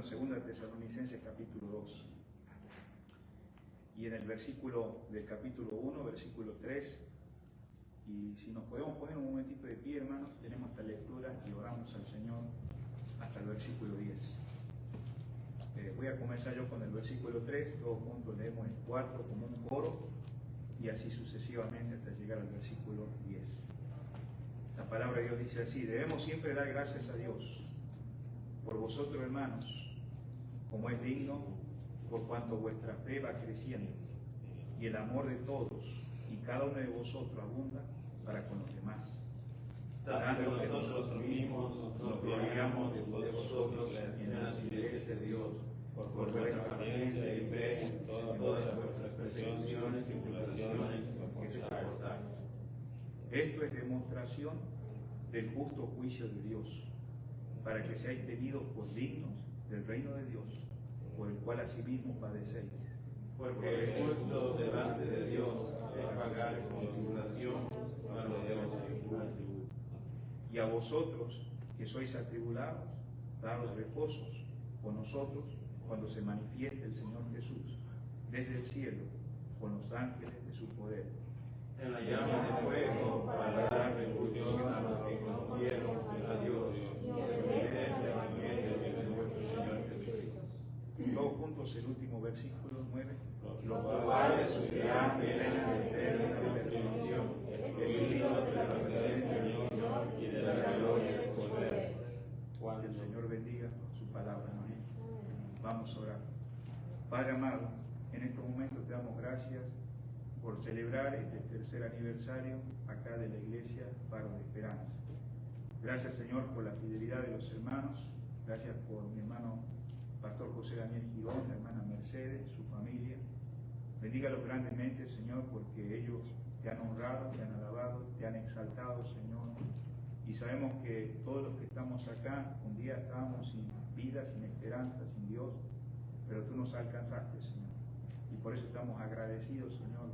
Segunda Tesalonicenses capítulo 2. Y en el versículo del capítulo 1, versículo 3, y si nos podemos poner un momentito de pie, hermanos, tenemos esta lectura y oramos al Señor hasta el versículo 10. Voy a comenzar yo con el versículo 3, todos juntos leemos el 4 como un coro, y así sucesivamente hasta llegar al versículo 10. La palabra de Dios dice así: debemos siempre dar gracias a Dios por vosotros, hermanos, como es digno, por cuanto vuestra fe va creciendo, y el amor de todos y cada uno de vosotros abunda para con los demás. Tanto que nosotros mismos nos gloriamos de vosotros en las iglesias de Dios, por vuestra paciencia y fe en todas vuestras persecuciones y tribulaciones que soportáis. Esto es demostración del justo juicio de Dios, para que seáis tenidos por dignos del reino de Dios, por el cual asimismo padecéis. Porque es justo delante de Dios es pagar con tribulación cuando debemos tributar. Y a vosotros, que sois atribulados, daros reposos con nosotros cuando se manifieste el Señor Jesús desde el cielo con los ángeles de su poder, en la llama de fuego, para dar retribución a los que conocieron a Dios y obedecer el evangelio de nuestro Señor Jesucristo. Todos juntos el último versículo 9. Los cuales sufrirán pena eterna de perdición, debido a la presencia del Señor y de la gloria de su poder. Que el Señor bendiga su palabra. Amén. Vamos a orar. Padre amado, en estos momentos te damos gracias por celebrar este tercer aniversario acá de la Iglesia Faro de Esperanza. Gracias, Señor, por la fidelidad de los hermanos. Gracias por mi hermano Pastor José Daniel Girón, la hermana Mercedes, su familia. Bendígalos grandemente, Señor, porque ellos te han honrado, te han alabado, te han exaltado, Señor. Y sabemos que todos los que estamos acá, un día estábamos sin vida, sin esperanza, sin Dios, pero tú nos alcanzaste, Señor. Y por eso estamos agradecidos, Señor,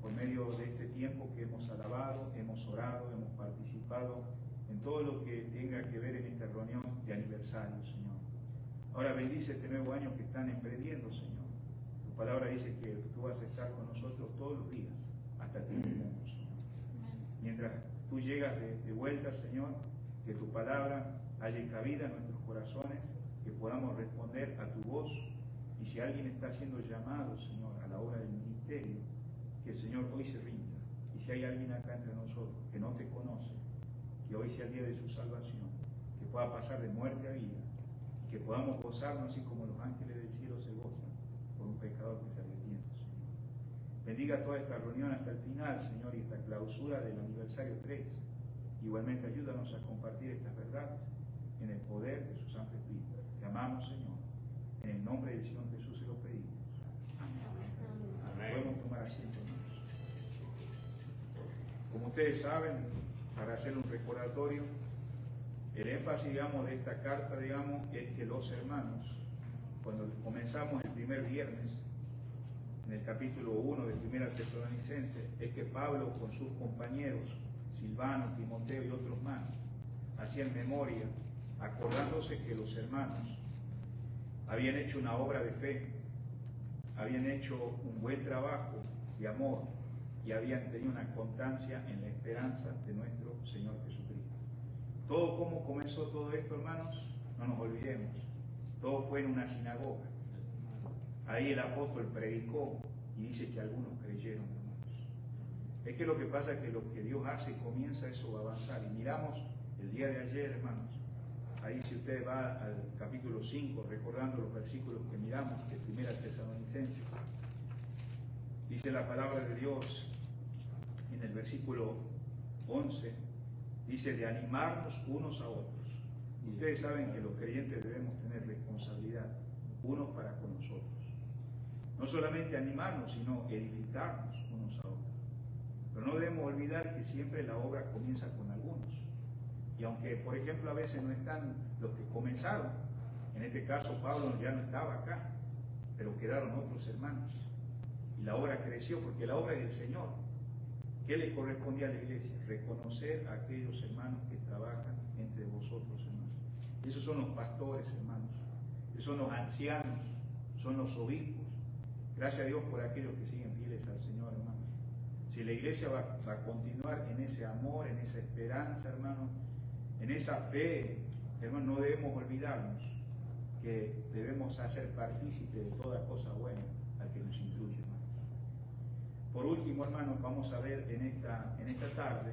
por medio de este tiempo que hemos alabado, hemos orado, hemos participado en todo lo que tenga que ver en esta reunión de aniversario, Señor. Ahora bendice este nuevo año que están emprendiendo, Señor. Tu palabra dice que tú vas a estar con nosotros todos los días, hasta el fin del mundo, Señor. Mientras tú llegas de vuelta, Señor, que tu palabra haya cabida en nuestros corazones, que podamos responder a tu voz. Y si alguien está siendo llamado, Señor, a la obra del ministerio, que el Señor hoy se rinda. Y si hay alguien acá entre nosotros que no te conoce, que hoy sea el día de su salvación, que pueda pasar de muerte a vida, y que podamos gozarnos así como los ángeles del cielo se gozan por un pecador que se arrepiente, Señor. Bendiga toda esta reunión hasta el final, Señor, y esta clausura del aniversario 3. Igualmente ayúdanos a compartir estas verdades en el poder de su Santo Espíritu. Te amamos, Señor. En el nombre del Señor Jesús se lo pedimos. Amén. Podemos tomar asiento, hermanos. Como ustedes saben, para hacer un recordatorio, el énfasis, digamos, de esta carta, digamos, es que los hermanos, cuando comenzamos el primer viernes, en el capítulo 1 de Primera Tesalonicenses, es que Pablo con sus compañeros, Silvano, Timoteo y otros más, hacían memoria, acordándose que los hermanos habían hecho una obra de fe, habían hecho un buen trabajo de amor y habían tenido una constancia en la esperanza de nuestro Señor Jesucristo. Todo cómo comenzó todo esto, hermanos, no nos olvidemos, todo fue en una sinagoga. Ahí el apóstol predicó y dice que algunos creyeron, hermanos. Es que lo que pasa es que lo que Dios hace comienza eso a avanzar. Y miramos el día de ayer, hermanos, ahí si usted va al capítulo 5, recordando los versículos que miramos de Primera Tesalonicenses, dice la palabra de Dios en el versículo 11, dice de animarnos unos a otros. Y ustedes saben que los creyentes debemos tener responsabilidad unos para con nosotros. No solamente animarnos, sino edificarnos unos a otros. Pero no debemos olvidar que siempre la obra comienza con algunos. Y aunque, por ejemplo, a veces no están los que comenzaron, en este caso Pablo ya no estaba acá, pero quedaron otros hermanos. Y la obra creció, porque la obra es del Señor. ¿Qué le correspondía a la iglesia? Reconocer a aquellos hermanos que trabajan entre vosotros, hermanos. Esos son los pastores, hermanos. que son los ancianos, son los obispos. Gracias a Dios por aquellos que siguen fieles al Señor, hermanos. Si la iglesia va a continuar en ese amor, en esa esperanza, hermanos, en esa fe, hermanos, no debemos olvidarnos que debemos hacer partícipe de toda cosa buena al que nos incluye, hermanos. Por último, hermanos, vamos a ver en esta tarde,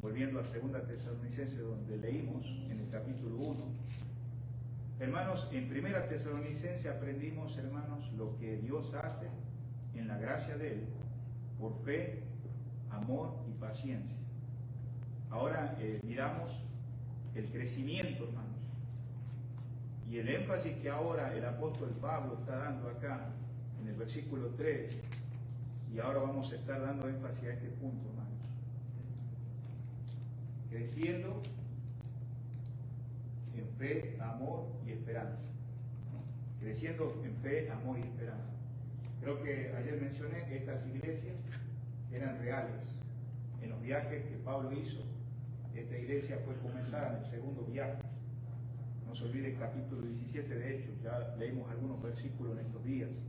volviendo a 2 Tesalonicenses, donde leímos en el capítulo 1, hermanos, en 1 Tesalonicenses aprendimos, hermanos, lo que Dios hace en la gracia de Él, por fe, amor y paciencia. Ahora miramos el crecimiento, hermanos, y el énfasis que ahora el apóstol Pablo está dando acá, en el versículo 3, y ahora vamos a estar dando énfasis a este punto, hermanos. Creciendo en fe, amor y esperanza. Creciendo en fe, amor y esperanza. Creo que ayer mencioné que estas iglesias eran reales. En los viajes que Pablo hizo, esta iglesia fue comenzada en el segundo viaje. No se olvide el capítulo 17 de Hechos, ya leímos algunos versículos en estos días.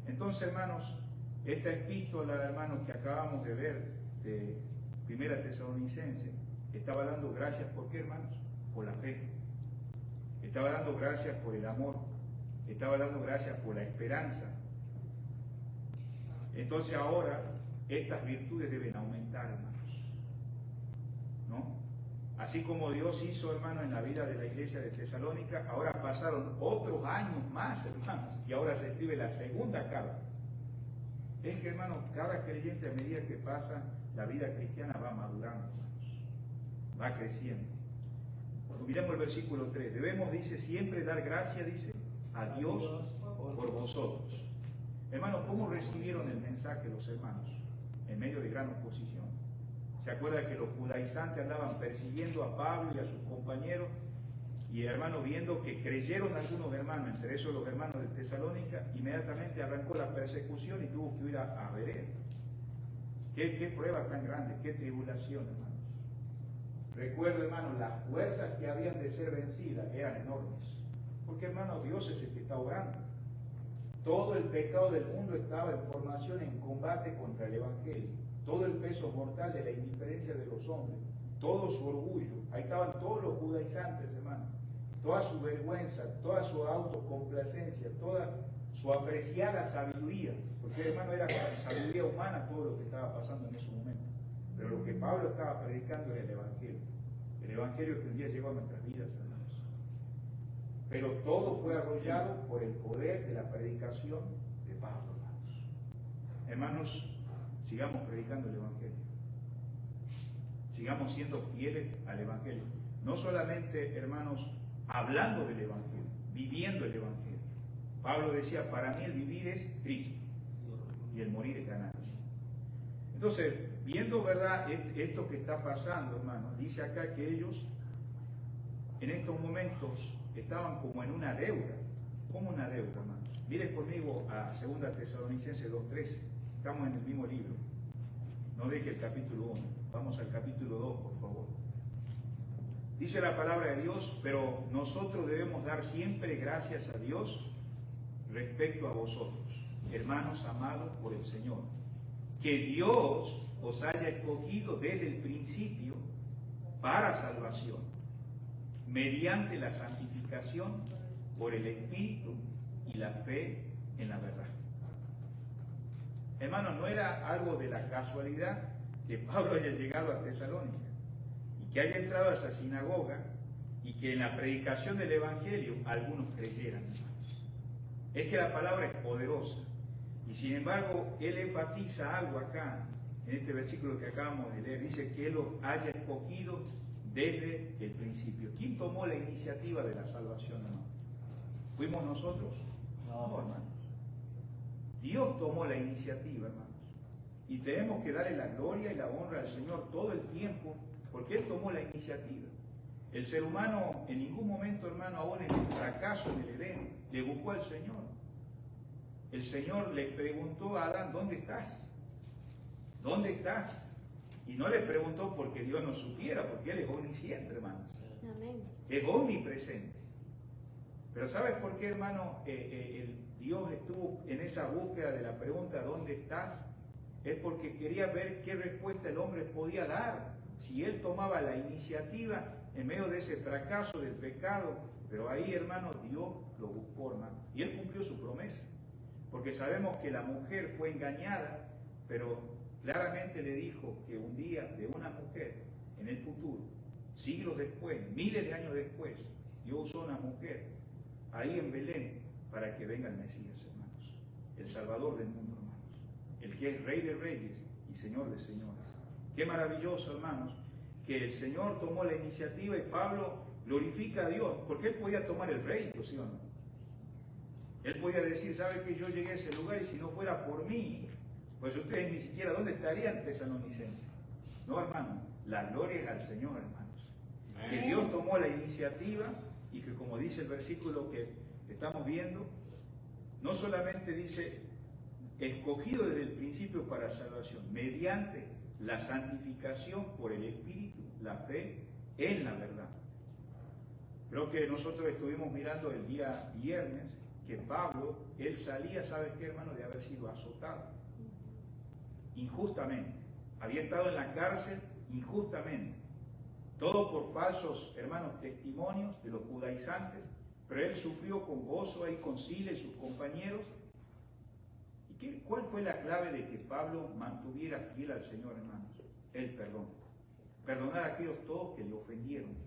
Entonces, hermanos, esta epístola, hermanos, que acabamos de ver de 1 Tesalonicenses, estaba dando gracias, ¿por qué, hermanos? Por la fe. Estaba dando gracias por el amor. Estaba dando gracias por la esperanza. Entonces ahora estas virtudes deben aumentar, hermanos, ¿no? Así como Dios hizo, hermanos, en la vida de la iglesia de Tesalónica, ahora pasaron otros años más, hermanos, y ahora se escribe la segunda carta. Es que, hermanos, cada creyente a medida que pasa la vida cristiana va madurando, hermanos, va creciendo. Miremos el versículo 3. Debemos, dice, siempre dar gracias, dice, a Dios por vosotros. Hermanos, ¿cómo recibieron el mensaje los hermanos? En medio de gran oposición. ¿Se acuerda que los judaizantes andaban persiguiendo a Pablo y a sus compañeros? Y hermanos, viendo que creyeron algunos hermanos, entre esos los hermanos de Tesalónica, inmediatamente arrancó la persecución y tuvo que ir a Berea. ¿Qué prueba tan grande? ¿Qué tribulación, hermanos? Recuerdo, hermanos, las fuerzas que habían de ser vencidas eran enormes. Porque, hermanos, Dios es el que está obrando. Todo el pecado del mundo estaba en formación, en combate contra el Evangelio. Todo el peso mortal de la indiferencia de los hombres. Todo su orgullo. Ahí estaban todos los judaizantes, hermanos. Toda su vergüenza, toda su autocomplacencia, toda su apreciada sabiduría. Porque, hermano, era sabiduría humana todo lo que estaba pasando en ese momento. Pero lo que Pablo estaba predicando era el Evangelio. El Evangelio que un día llegó a nuestras vidas, hermanos. Pero todo fue arrollado por el poder de la predicación de Pablo, hermanos. Hermanos, sigamos predicando el Evangelio. Sigamos siendo fieles al Evangelio. No solamente, hermanos, hablando del Evangelio, viviendo el Evangelio. Pablo decía, para mí el vivir es Cristo y el morir es ganancia. Entonces, viendo, ¿verdad?, esto que está pasando, hermanos, dice acá que ellos en estos momentos estaban como en una deuda. ¿Cómo una deuda, hermanos? Miren conmigo a 2 Tesalonicenses 2:13. Estamos en el mismo libro. No deje el capítulo 1. Vamos al capítulo 2, por favor. Dice la palabra de Dios, pero nosotros debemos dar siempre gracias a Dios respecto a vosotros, hermanos amados por el Señor, que Dios os haya escogido desde el principio para salvación, mediante la santificación por el Espíritu y la fe en la verdad. Hermanos, no era algo de la casualidad que Pablo haya llegado a Tesalónica y que haya entrado a esa sinagoga y que en la predicación del Evangelio algunos creyeran, hermanos. Es que la palabra es poderosa y sin embargo él enfatiza algo acá en este versículo que acabamos de leer. Dice que él los haya escogido desde el principio. ¿Quién tomó la iniciativa de la salvación, hermano? ¿Fuimos nosotros? No, hermanos. Dios tomó la iniciativa, hermanos. Y tenemos que darle la gloria y la honra al Señor todo el tiempo, porque Él tomó la iniciativa. El ser humano en ningún momento, hermano, aún en el fracaso en el Edén, le buscó al Señor. El Señor le preguntó a Adán, ¿dónde estás? ¿Dónde estás? Y no le preguntó porque Dios no supiera, porque Él es omnisciente, hermanos. Amén. Es omnipresente. Pero ¿sabes por qué, hermano, Dios estuvo en esa búsqueda de la pregunta ¿dónde estás? Es porque quería ver qué respuesta el hombre podía dar. Si él tomaba la iniciativa en medio de ese fracaso del pecado. Pero ahí, hermano, Dios lo buscó, hermano. Y él cumplió su promesa. Porque sabemos que la mujer fue engañada, pero claramente le dijo que un día de una mujer, en el futuro, siglos después, miles de años después, Dios usó una mujer ahí en Belén para que venga el Mesías, hermanos. El Salvador del mundo, hermanos. El que es Rey de Reyes y Señor de Señores. Qué maravilloso, hermanos, que el Señor tomó la iniciativa y Pablo glorifica a Dios, porque él podía tomar el rédito, ¿sí o no? Él podía decir, ¿sabe que yo llegué a ese lugar y si no fuera por mí, pues ustedes ni siquiera, ¿dónde estarían tesalonicenses? No, hermano, la gloria es al Señor, hermanos. Que Dios tomó la iniciativa y que, como dice el versículo que estamos viendo, no solamente dice, escogido desde el principio para salvación, mediante la santificación por el Espíritu, la fe en la verdad. Creo que nosotros estuvimos mirando el día viernes que Pablo, él salía, ¿sabes qué, hermano?, de haber sido azotado injustamente. Había estado en la cárcel injustamente. Todo por falsos, hermanos, testimonios de los judaizantes, pero él sufrió con gozo ahí con Sila y sus compañeros. ¿Y cuál fue la clave de que Pablo mantuviera fiel al Señor, hermanos? El perdón. Perdonar a aquellos todos que le ofendieron.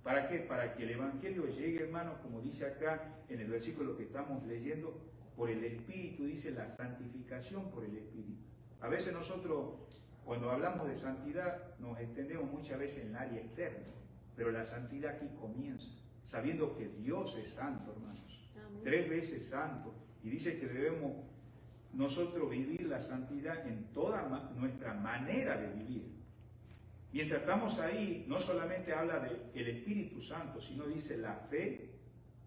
¿Para qué? Para que el Evangelio llegue, hermanos, como dice acá en el versículo que estamos leyendo, por el Espíritu, dice la santificación por el Espíritu. A veces nosotros, cuando hablamos de santidad, nos extendemos muchas veces en el área externa, pero la santidad aquí comienza, sabiendo que Dios es santo, hermanos. Amén. 3 veces santo. Y dice que debemos nosotros vivir la santidad en toda nuestra manera de vivir. Mientras estamos ahí, no solamente habla del Espíritu Santo, sino dice la fe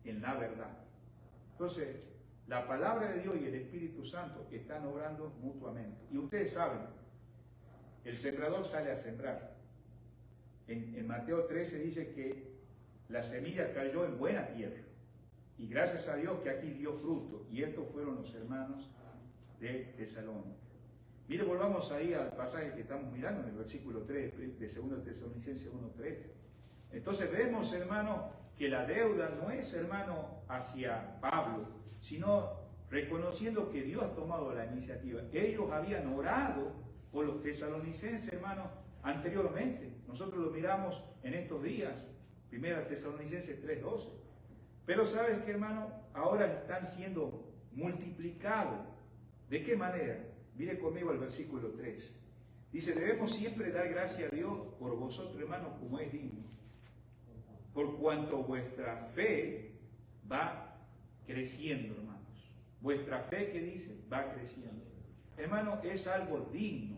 en la verdad. Entonces, la palabra de Dios y el Espíritu Santo están obrando mutuamente. Y ustedes saben, el sembrador sale a sembrar. En Mateo 13 dice que la semilla cayó en buena tierra. Y gracias a Dios que aquí dio fruto. Y estos fueron los hermanos de Tesalónica. Mire, volvamos ahí al pasaje que estamos mirando en el versículo 3 de 2 Tesalonicenses 1:3. Entonces vemos, hermano, que la deuda no es, hermano, hacia Pablo, sino reconociendo que Dios ha tomado la iniciativa. Ellos habían orado por los tesalonicenses, hermano, anteriormente. Nosotros lo miramos en estos días, 1 Tesalonicenses 3:12. Pero ¿sabes qué, hermano? Ahora están siendo multiplicados. ¿De qué manera? Mire conmigo al versículo 3. Dice, debemos siempre dar gracias a Dios por vosotros, hermanos, como es digno. Por cuanto vuestra fe va creciendo, hermanos. Vuestra fe, ¿qué dice? Va creciendo. Hermano, es algo digno.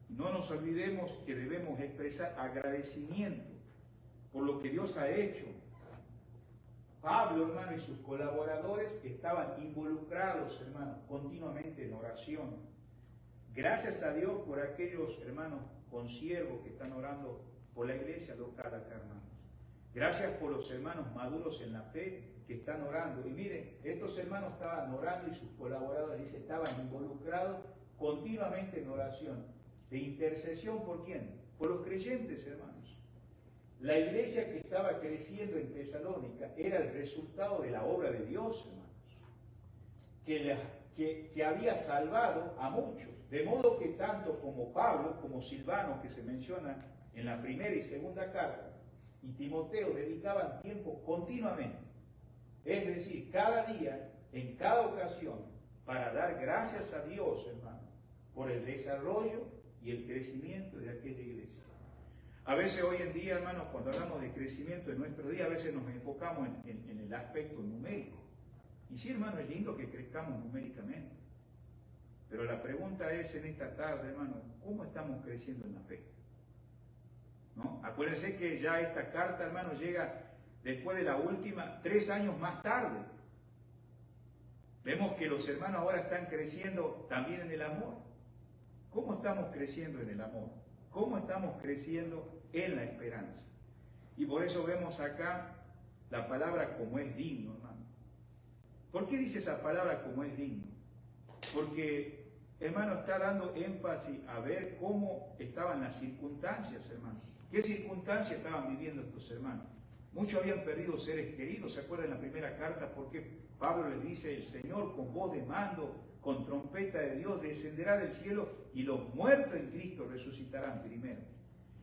No nos olvidemos que debemos expresar agradecimiento por lo que Dios ha hecho. Pablo, hermano, y sus colaboradores estaban involucrados, hermano, continuamente en oración. Gracias a Dios por aquellos hermanos consiervos que están orando por la iglesia local acá, hermanos. Gracias por los hermanos maduros en la fe que están orando. Y miren, estos hermanos estaban orando y sus colaboradores, dice, estaban involucrados continuamente en oración. ¿De intercesión por quién? Por los creyentes, hermanos. La iglesia que estaba creciendo en Tesalónica era el resultado de la obra de Dios, hermanos, que había salvado a muchos. De modo que tanto como Pablo, como Silvano, que se menciona en la primera y segunda carta, y Timoteo dedicaban tiempo continuamente, es decir, cada día, en cada ocasión, para dar gracias a Dios, hermano, por el desarrollo y el crecimiento de aquella iglesia. A veces hoy en día, hermanos, cuando hablamos de crecimiento en nuestro día, a veces nos enfocamos en el aspecto numérico. Y sí, hermano, es lindo que crezcamos numéricamente. Pero la pregunta es en esta tarde, hermano, ¿cómo estamos creciendo en la fe? ¿No? Acuérdense que ya esta carta, hermano, llega después de la última, 3 años más tarde. Vemos que los hermanos ahora están creciendo también en el amor. ¿Cómo estamos creciendo en el amor? ¿Cómo estamos creciendo en la esperanza? Y por eso vemos acá la palabra como es digno, hermano. ¿Por qué dice esa palabra como es digno? Porque, hermano, está dando énfasis a ver cómo estaban las circunstancias, hermano. ¿Qué circunstancias estaban viviendo estos hermanos? Muchos habían perdido seres queridos. ¿Se acuerdan en la primera carta? Porque Pablo les dice, el Señor con voz de mando, con trompeta de Dios, descenderá del cielo y los muertos en Cristo resucitarán primero.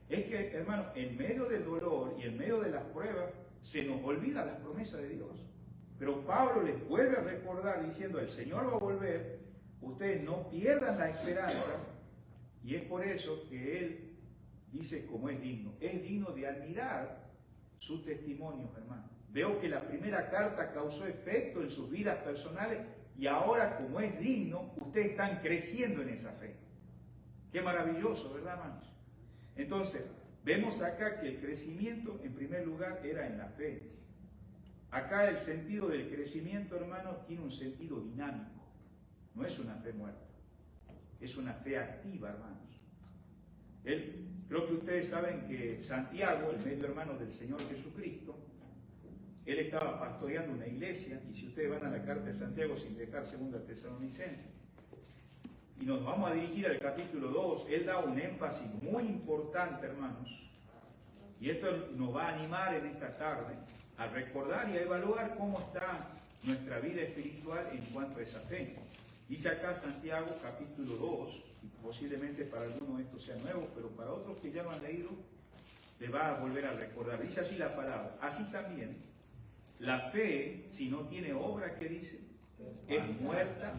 Es que, hermano, en medio del dolor y en medio de las pruebas, se nos olvida las promesas de Dios. Pero Pablo les vuelve a recordar diciendo, el Señor va a volver, ustedes no pierdan la esperanza, y es por eso que Él dice como es digno de admirar sus testimonios, hermano. Veo que la primera carta causó efecto en sus vidas personales y ahora, como es digno, ustedes están creciendo en esa fe. Qué maravilloso, ¿verdad, hermanos? Entonces, vemos acá que el crecimiento, en primer lugar, era en la fe. Acá el sentido del crecimiento, hermano, tiene un sentido dinámico. No es una fe muerta, es una fe activa, hermanos. Creo que ustedes saben que Santiago, el medio hermano del Señor Jesucristo, él estaba pastoreando una iglesia, y si ustedes van a la carta de Santiago sin dejar 2 Tesalonicenses, y nos vamos a dirigir al capítulo 2, él da un énfasis muy importante, hermanos, y esto nos va a animar en esta tarde a recordar y a evaluar cómo está nuestra vida espiritual en cuanto a esa fe. Dice acá Santiago capítulo 2, y posiblemente para algunos esto sea nuevo, pero para otros que ya lo han leído, le va a volver a recordar. Dice así la palabra, así también, la fe, si no tiene obra, ¿qué dice? Es muerta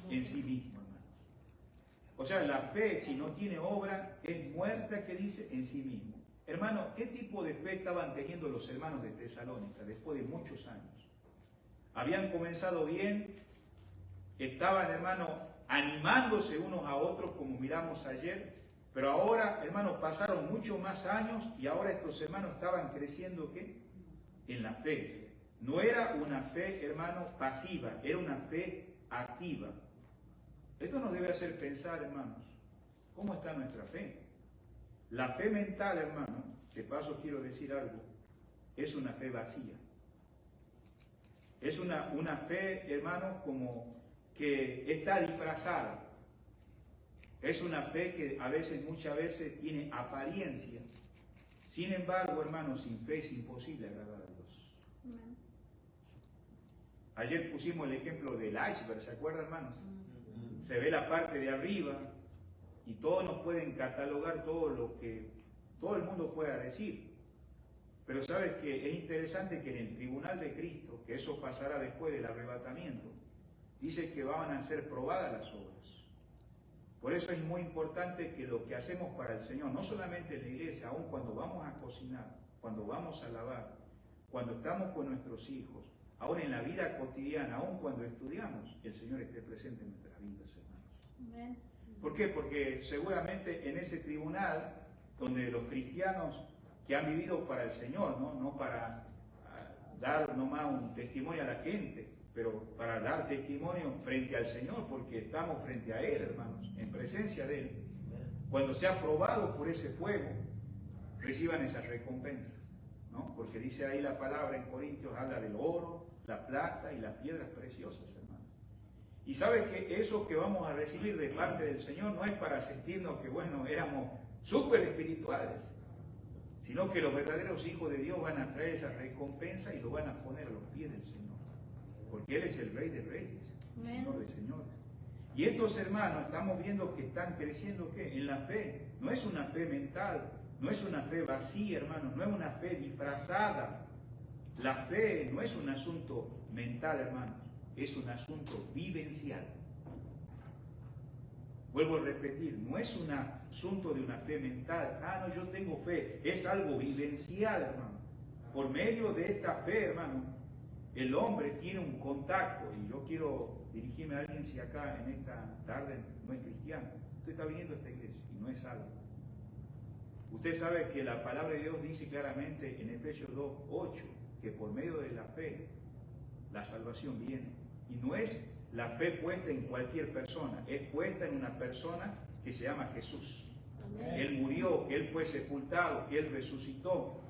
en sí misma, hermanos. O sea, la fe, si no tiene obra, es muerta, ¿qué dice? En sí mismo. Hermano, ¿qué tipo de fe estaban teniendo los hermanos de Tesalónica después de muchos años? Habían comenzado bien, estaban, hermano, animándose unos a otros como miramos ayer, pero ahora, hermano, pasaron muchos más años y ahora estos hermanos estaban creciendo, ¿qué? En la fe. No era una fe, hermano, pasiva, era una fe activa. Esto nos debe hacer pensar, hermanos, ¿cómo está nuestra fe? La fe mental, hermano, de paso quiero decir algo, es una fe vacía. Es una fe, hermano, como que está disfrazada. Es una fe que muchas veces tiene apariencia. Sin embargo, hermano, sin fe es imposible agradar a Dios. Ayer pusimos el ejemplo del iceberg, ¿se acuerdan, hermanos? Se ve la parte de arriba y todos nos pueden catalogar todo lo que todo el mundo pueda decir. Pero sabes que es interesante que en el tribunal de Cristo, que eso pasará después del arrebatamiento, dice que van a ser probadas las obras. Por eso es muy importante que lo que hacemos para el Señor, no solamente en la iglesia, aun cuando vamos a cocinar, cuando vamos a lavar, cuando estamos con nuestros hijos, aún en la vida cotidiana, aun cuando estudiamos, el Señor esté presente en nuestras vidas, hermanos. Amén. ¿Por qué? Porque seguramente en ese tribunal, donde los cristianos que han vivido para el Señor, no para dar nomás un testimonio a la gente, pero para dar testimonio frente al Señor, porque estamos frente a Él, hermanos, en presencia de Él. Cuando sea probado por ese fuego, reciban esas recompensas, ¿no? Porque dice ahí la palabra en Corintios, habla del oro, la plata y las piedras preciosas, hermanos. Y sabe que eso que vamos a recibir de parte del Señor no es para sentirnos que, bueno, éramos súper espirituales, sino que los verdaderos hijos de Dios van a traer esa recompensa y lo van a poner a los pies del Señor. Porque Él es el Rey de Reyes, el Señor de Señores. Y estos hermanos estamos viendo que están creciendo, ¿qué? En la fe. No es una fe mental, no es una fe vacía, hermano, no es una fe disfrazada. La fe no es un asunto mental, hermanos, es un asunto vivencial. Vuelvo a repetir, no es un asunto de una fe mental. No, yo tengo fe, es algo vivencial, hermano. Por medio de esta fe, hermano, el hombre tiene un contacto, y yo quiero dirigirme a alguien si acá en esta tarde no es cristiano. Usted está viniendo a esta iglesia y no es salvo. Usted sabe que la palabra de Dios dice claramente en Efesios 2:8 que por medio de la fe la salvación viene. Y no es la fe puesta en cualquier persona, es puesta en una persona que se llama Jesús. Amén. Él murió, Él fue sepultado, Él resucitó.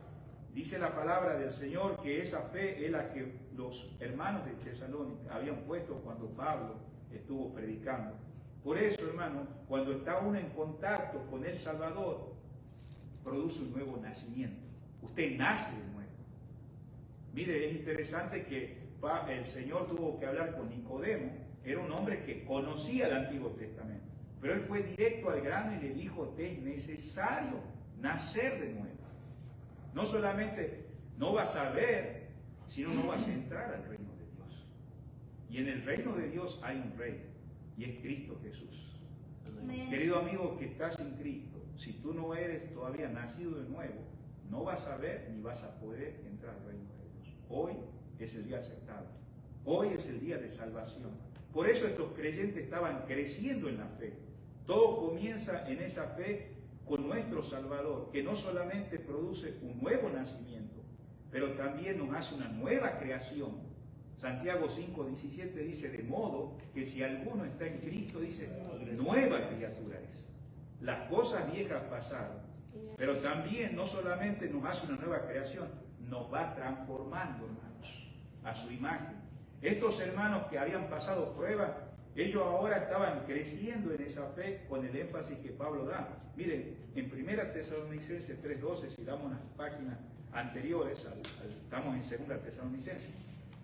Dice la palabra del Señor que esa fe es la que los hermanos de Tesalónica habían puesto cuando Pablo estuvo predicando. Por eso, hermano, cuando está uno en contacto con el Salvador, produce un nuevo nacimiento. Usted nace de nuevo. Mire, es interesante que el Señor tuvo que hablar con Nicodemo. Era un hombre que conocía el Antiguo Testamento, pero él fue directo al grano y le dijo: te es necesario nacer de nuevo. No solamente no vas a ver, sino no vas a entrar al reino de Dios. Y en el reino de Dios hay un rey, y es Cristo Jesús. Amén. Querido amigo que estás en Cristo, si tú no eres todavía nacido de nuevo, no vas a ver ni vas a poder entrar al reino de Dios. Hoy es el día aceptado. Hoy es el día de salvación. Por eso estos creyentes estaban creciendo en la fe. Todo comienza en esa fe con nuestro Salvador, que no solamente produce un nuevo nacimiento, pero también nos hace una nueva creación. Santiago 5:17 dice: de modo que si alguno está en Cristo, dice, nueva criatura es. Las cosas viejas pasaron, pero también no solamente nos hace una nueva creación, nos va transformando, hermanos, a su imagen. Estos hermanos que habían pasado pruebas, ellos ahora estaban creciendo en esa fe con el énfasis que Pablo da. Miren, en 1 Tesalonicenses 3:12, si damos las páginas anteriores, estamos en 2 Tesalonicenses,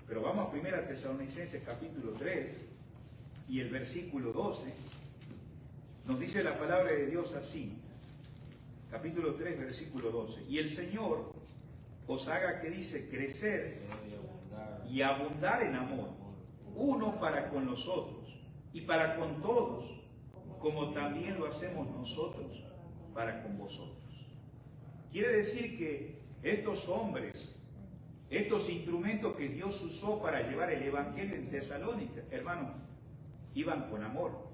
pero vamos a 1 Tesalonicenses capítulo 3 y el versículo 12, nos dice la palabra de Dios así, capítulo 3, versículo 12: y el Señor os haga, que dice, crecer y abundar en amor, uno para con los otros y para con todos, como también lo hacemos nosotros para con vosotros. Quiere decir que estos hombres, estos instrumentos que Dios usó para llevar el Evangelio en Tesalónica, hermanos, iban con amor,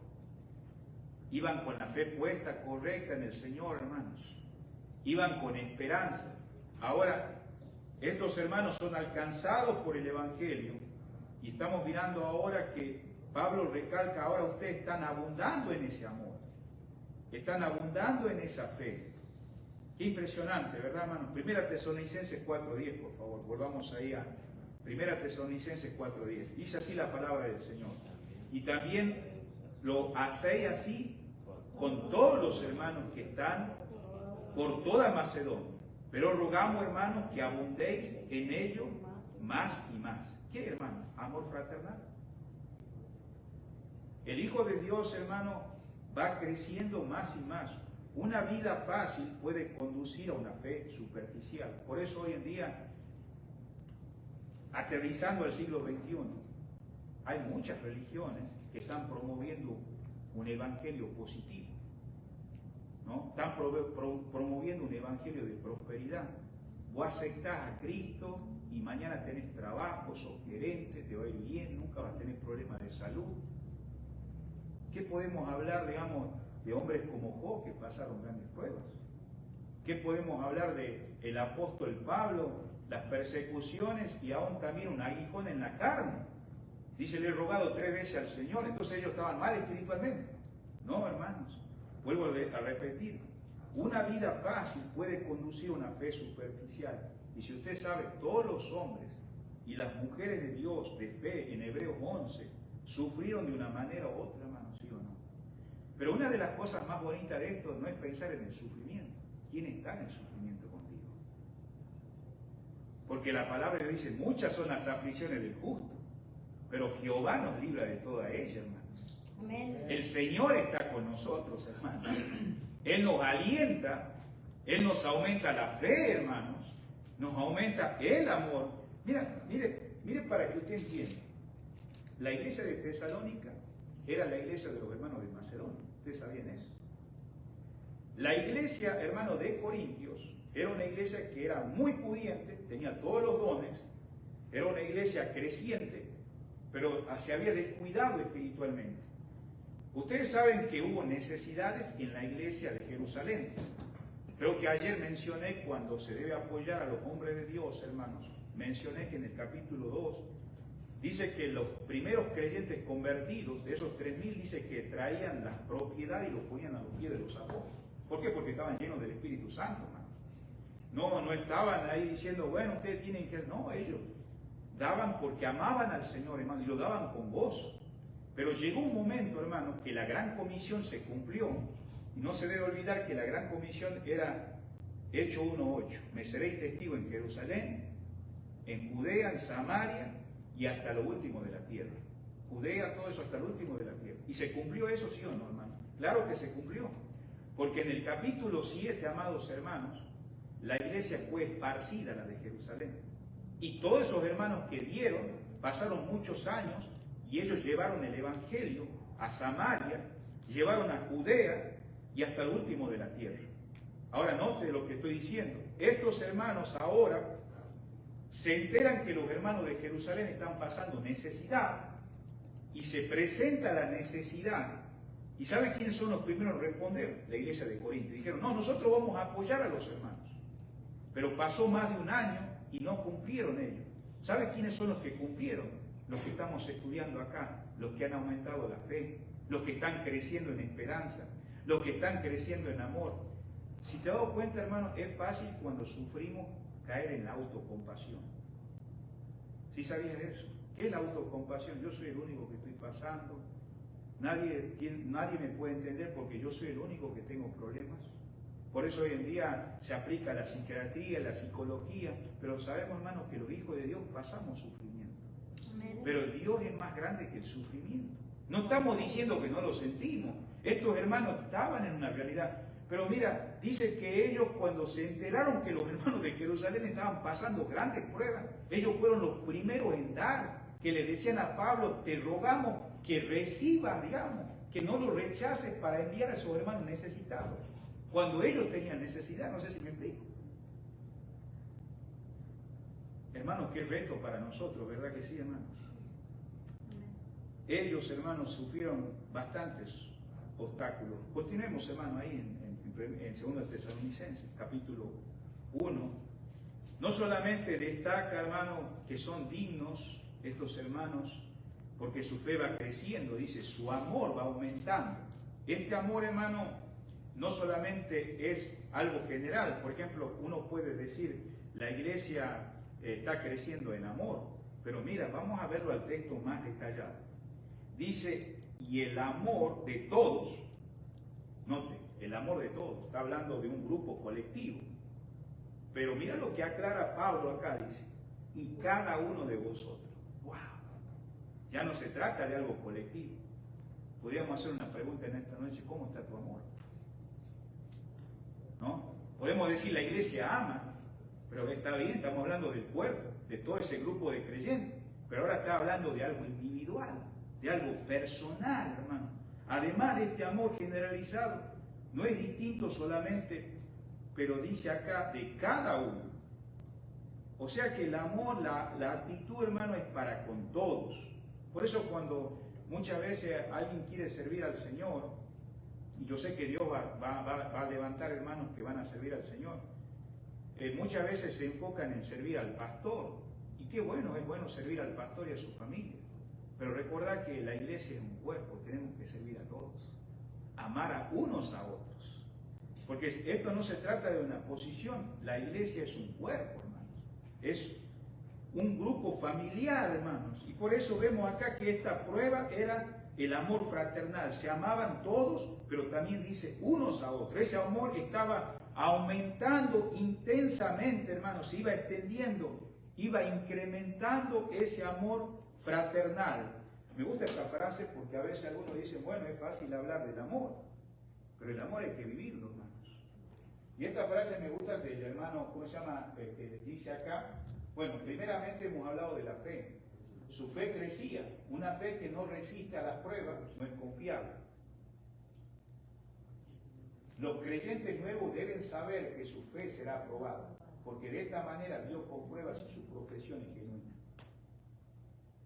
iban con la fe puesta correcta en el Señor, hermanos, iban con esperanza. Ahora, estos hermanos son alcanzados por el Evangelio y estamos mirando ahora que Pablo recalca: ahora ustedes están abundando en ese amor, están abundando en esa fe. Qué impresionante, ¿verdad, hermanos? 1 Tesalonicenses 4:10, por favor, volvamos ahí a 1 Tesalonicenses 4:10. Dice así la palabra del Señor: y también lo hacéis así con todos los hermanos que están por toda Macedonia. Pero rogamos, hermanos, que abundéis en ello más y más. ¿Qué, hermano? Amor fraternal. El Hijo de Dios, hermano, va creciendo más y más. Una vida fácil puede conducir a una fe superficial. Por eso hoy en día, aterrizando al siglo XXI, hay muchas religiones que están promoviendo un evangelio positivo, ¿no? Están promoviendo un evangelio de prosperidad. Vos aceptás a Cristo y mañana tenés trabajo, sos gerente, te va a ir bien, nunca vas a tener problemas de salud. ¿Qué podemos hablar, digamos, de hombres como Job que pasaron grandes pruebas? ¿Qué podemos hablar del apóstol Pablo? Las persecuciones y aún también un aguijón en la carne. Dice: le he rogado 3 veces al Señor. Entonces ellos estaban mal espiritualmente. No, hermanos. Vuelvo a repetir. Una vida fácil puede conducir a una fe superficial. Y si usted sabe, todos los hombres y las mujeres de Dios de fe en Hebreos 11 sufrieron de una manera u otra, hermanos, ¿sí o no? Pero una de las cosas más bonitas de esto no es pensar en el sufrimiento. ¿Quién está en el sufrimiento contigo? Porque la palabra de Dios dice: muchas son las aflicciones del justo, pero Jehová nos libra de toda ella, hermanos. Amén. El Señor está con nosotros, hermanos. Él nos alienta, Él nos aumenta la fe, hermanos, nos aumenta el amor. Mire para que usted entienda. La iglesia de Tesalónica era la iglesia de los hermanos de Macedonia. ¿Ustedes sabían eso? La iglesia, hermano, de Corintios era una iglesia que era muy pudiente, tenía todos los dones, era una iglesia creciente, pero se había descuidado espiritualmente. Ustedes saben que hubo necesidades en la iglesia de Jerusalén. Creo que ayer mencioné cuando se debe apoyar a los hombres de Dios, hermanos. Mencioné que en el capítulo 2 dice que los primeros creyentes convertidos, de esos 3.000, dice que traían las propiedades y los ponían a los pies de los apóstoles. ¿Por qué? Porque estaban llenos del Espíritu Santo, hermano. No estaban ahí diciendo, bueno, ustedes tienen que... No, ellos daban porque amaban al Señor, hermano, y lo daban con gozo. Pero llegó un momento, hermano, que la gran comisión se cumplió. Y no se debe olvidar que la gran comisión era Hechos 1:8. Me seréis testigo en Jerusalén, en Judea, en Samaria y hasta lo último de la tierra. Judea, todo eso hasta lo último de la tierra. ¿Y se cumplió eso, sí o no, hermano? Claro que se cumplió. Porque en el capítulo 7, amados hermanos, la iglesia fue esparcida, la de Jerusalén. Y todos esos hermanos que dieron, pasaron muchos años y ellos llevaron el evangelio a Samaria, llevaron a Judea y hasta el último de la tierra. Ahora note lo que estoy diciendo. Estos hermanos ahora se enteran que los hermanos de Jerusalén están pasando necesidad y se presenta la necesidad. ¿Y sabe quiénes son los primeros en responder? La iglesia de Corinto. Dijeron, no, nosotros vamos a apoyar a los hermanos. Pero pasó más de un año y no cumplieron ellos. ¿Sabe quiénes son los que cumplieron? Los que estamos estudiando acá, los que han aumentado la fe, los que están creciendo en esperanza, los que están creciendo en amor. Si te has dado cuenta, hermano, es fácil cuando sufrimos caer en la autocompasión. ¿Sí sabías eso? ¿Qué es la autocompasión? Yo soy el único que estoy pasando. Nadie me puede entender porque yo soy el único que tengo problemas. Por eso hoy en día se aplica la psiquiatría, la psicología, pero sabemos, hermanos, que los hijos de Dios pasamos sufrimiento. Amén. Pero Dios es más grande que el sufrimiento. No estamos diciendo que no lo sentimos. Estos hermanos estaban en una realidad. Pero mira, dice que ellos cuando se enteraron que los hermanos de Jerusalén estaban pasando grandes pruebas, ellos fueron los primeros en dar, que le decían a Pablo, te rogamos que recibas, digamos, que no lo rechaces para enviar a esos hermanos necesitados. Cuando ellos tenían necesidad, no sé si me explico. Hermanos, qué reto para nosotros, ¿verdad que sí, hermanos? Ellos, hermanos, sufrieron bastantes obstáculos. Continuemos, hermano, ahí en 2 Tesalonicenses, capítulo 1. No solamente destaca, hermano, que son dignos estos hermanos, porque su fe va creciendo, dice, su amor va aumentando. Este amor, hermano, no solamente es algo general. Por ejemplo, uno puede decir, la iglesia está creciendo en amor, pero mira, vamos a verlo al texto más detallado. Dice, y el amor de todos, note, el amor de todos, está hablando de un grupo colectivo, pero mira lo que aclara Pablo acá, dice, y cada uno de vosotros. ¡Wow! Ya no se trata de algo colectivo. Podríamos hacer una pregunta en esta noche, ¿cómo está tu amor? ¿No? Podemos decir la iglesia ama, pero está bien, estamos hablando del cuerpo, de todo ese grupo de creyentes, pero ahora está hablando de algo individual, de algo personal, hermano. Además de este amor generalizado, no es distinto solamente, pero dice acá, de cada uno. O sea que el amor, la actitud, hermano, es para con todos. Por eso cuando muchas veces alguien quiere servir al Señor, y yo sé que Dios va a levantar hermanos que van a servir al Señor, muchas veces se enfocan en servir al pastor. Y qué bueno, es bueno servir al pastor y a su familia. Pero recordad que la iglesia es un cuerpo, tenemos que servir a todos. Amar a unos a otros. Porque esto no se trata de una posición, la iglesia es un cuerpo, hermanos. Es un grupo familiar, hermanos. Y por eso vemos acá que esta prueba era el amor fraternal. Se amaban todos, pero también dice unos a otros. Ese amor estaba aumentando intensamente, hermanos. Se iba extendiendo, iba incrementando ese amor fraternal. Me gusta esta frase porque a veces algunos dicen, bueno, es fácil hablar del amor, pero el amor hay que vivirlo, hermanos. Y esta frase me gusta del hermano, ¿cómo se llama? Que dice acá, bueno, primeramente hemos hablado de la fe. Su fe crecía, una fe que no resiste a las pruebas, no es confiable. Los creyentes nuevos deben saber que su fe será aprobada, porque de esta manera Dios comprueba si su profesión es genuina.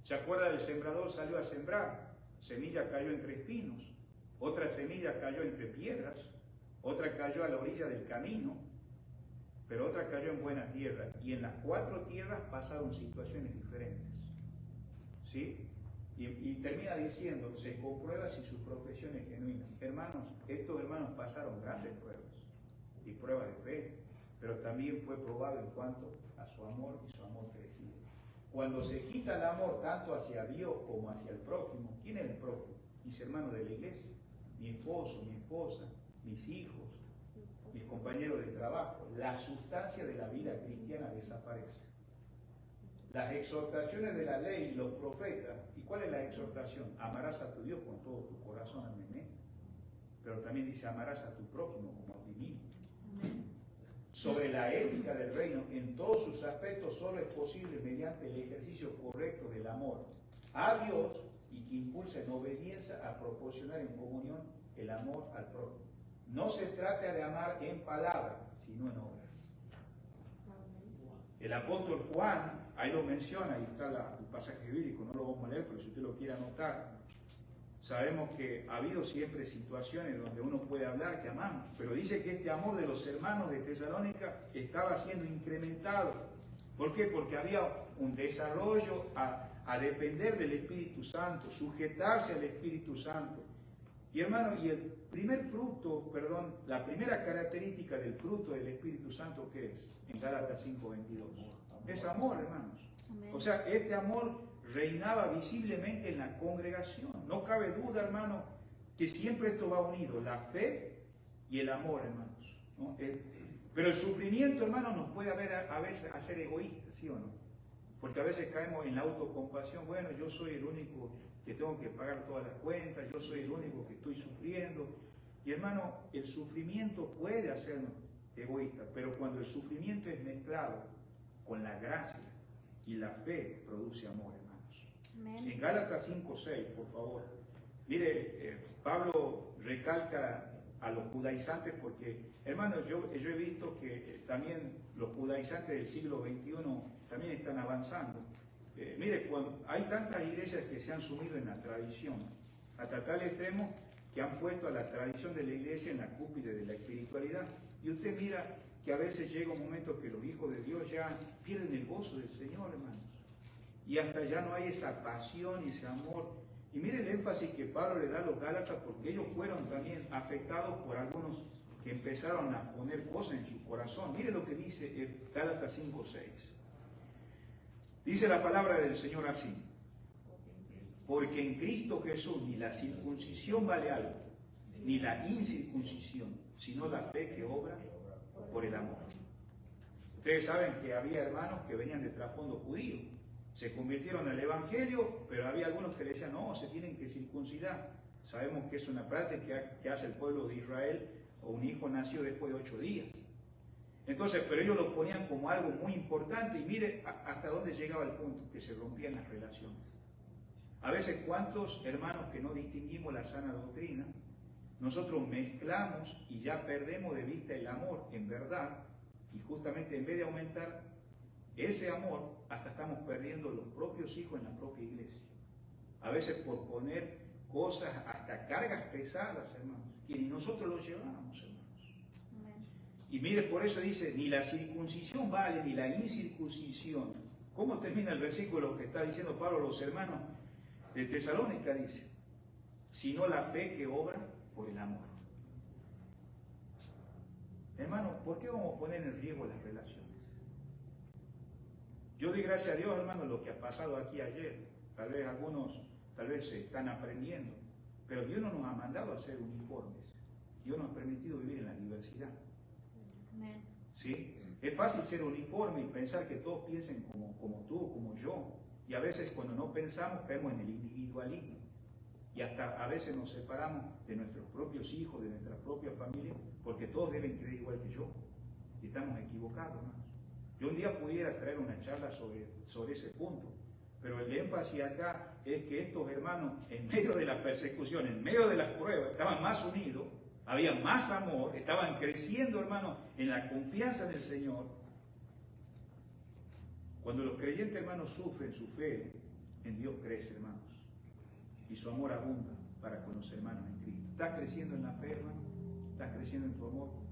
¿Se acuerda del sembrador? Salió a sembrar, semilla cayó entre espinos, otra semilla cayó entre piedras, otra cayó a la orilla del camino, pero otra cayó en buena tierra, y en las 4 tierras pasaron situaciones diferentes. ¿Sí? Y termina diciendo, se comprueba si su profesión es genuina. Hermanos, estos hermanos pasaron grandes pruebas, y pruebas de fe. pero también fue probado en cuanto a su amor, y su amor crecía. Cuando se quita el amor tanto hacia Dios como hacia el prójimo, ¿quién es el prójimo? Mis hermanos de la iglesia, mi esposo, mi esposa, mis hijos, mis compañeros de trabajo. La sustancia de la vida cristiana desaparece. Las exhortaciones de la ley, los profetas, ¿y cuál es la exhortación? Amarás a tu Dios con todo tu corazón, amén. Pero también dice, amarás a tu prójimo como a ti mismo. Sobre la ética del reino, en todos sus aspectos, solo es posible mediante el ejercicio correcto del amor a Dios y que impulsa en obediencia a proporcionar en comunión el amor al prójimo. No se trata de amar en palabras, sino en obras. El apóstol Juan, ahí lo menciona, ahí está el pasaje bíblico, no lo vamos a leer, pero si usted lo quiere anotar. Sabemos que ha habido siempre situaciones donde uno puede hablar que amamos, pero dice que este amor de los hermanos de Tesalónica estaba siendo incrementado. ¿Por qué? Porque había un desarrollo a depender del Espíritu Santo, sujetarse al Espíritu Santo. Y hermano, y el primer fruto, la primera característica del fruto del Espíritu Santo, ¿qué es? En Gálatas 5:22. Es amor, hermanos. Amén. O sea, este amor reinaba visiblemente en la congregación. No cabe duda, hermano, que siempre esto va unido, la fe y el amor, hermanos, ¿no? Pero el sufrimiento, hermano, nos puede a veces hacer egoístas, ¿sí o no? Porque a veces caemos en la autocompasión. Bueno, yo soy el único que tengo que pagar todas las cuentas, yo soy el único que estoy sufriendo. Y hermano, el sufrimiento puede hacernos egoístas, pero cuando el sufrimiento es mezclado con la gracia y la fe, produce amor, hermano. Amén. En Gálatas 5:6, por favor. Mire, Pablo recalca a los judaizantes porque, hermanos, yo he visto que también los judaizantes del siglo XXI también están avanzando. Mire, hay tantas iglesias que se han sumido en la tradición, hasta tal extremo que han puesto a la tradición de la iglesia en la cúspide de la espiritualidad. Y usted mira que a veces llega un momento que los hijos de Dios ya pierden el gozo del Señor, hermanos. Y hasta ya no hay esa pasión y ese amor. Y mire el énfasis que Pablo le da a los Gálatas, porque ellos fueron también afectados por algunos que empezaron a poner cosas en su corazón. Mire lo que dice Gálatas 5:6. Dice la palabra del Señor así: porque en Cristo Jesús ni la circuncisión vale algo, ni la incircuncisión, sino la fe que obra por el amor. Ustedes saben que había hermanos que venían de trasfondo judío. Se convirtieron al Evangelio, pero había algunos que le decían, no, se tienen que circuncidar. Sabemos que es una práctica que hace el pueblo de Israel, o un hijo nació después de 8 días. Entonces, pero ellos lo ponían como algo muy importante, y mire hasta dónde llegaba el punto, que se rompían las relaciones. A veces, ¿cuántos hermanos que no distinguimos la sana doctrina, nosotros mezclamos y ya perdemos de vista el amor en verdad, y justamente en vez de aumentar ese amor, hasta estamos perdiendo los propios hijos en la propia iglesia. A veces por poner cosas, hasta cargas pesadas, hermanos, que ni nosotros los llevamos, hermanos. Amén. Y mire, por eso dice, ni la circuncisión vale, ni la incircuncisión. ¿Cómo termina el versículo que está diciendo Pablo a los hermanos de Tesalónica? Dice, sino la fe que obra por el amor. Hermano, ¿por qué vamos a poner en riesgo las relaciones? Yo doy gracias a Dios, hermano, lo que ha pasado aquí ayer. Tal vez algunos, se están aprendiendo. Pero Dios no nos ha mandado a ser uniformes. Dios nos ha permitido vivir en la diversidad. Amén. ¿Sí? Es fácil ser uniforme y pensar que todos piensen como tú, como yo. Y a veces cuando no pensamos, caemos en el individualismo. Y hasta a veces nos separamos de nuestros propios hijos, de nuestra propia familia, porque todos deben creer igual que yo. Y estamos equivocados, hermanos. Yo un día pudiera traer una charla sobre ese punto, pero el énfasis acá es que estos hermanos, en medio de la persecución, en medio de las pruebas, estaban más unidos, había más amor, estaban creciendo, hermanos, en la confianza en el Señor. Cuando los creyentes, hermanos, sufren, su fe en Dios crece, hermanos, y su amor abunda para con los hermanos en Cristo. ¿Estás creciendo en la fe, hermano? ¿Estás creciendo en tu amor?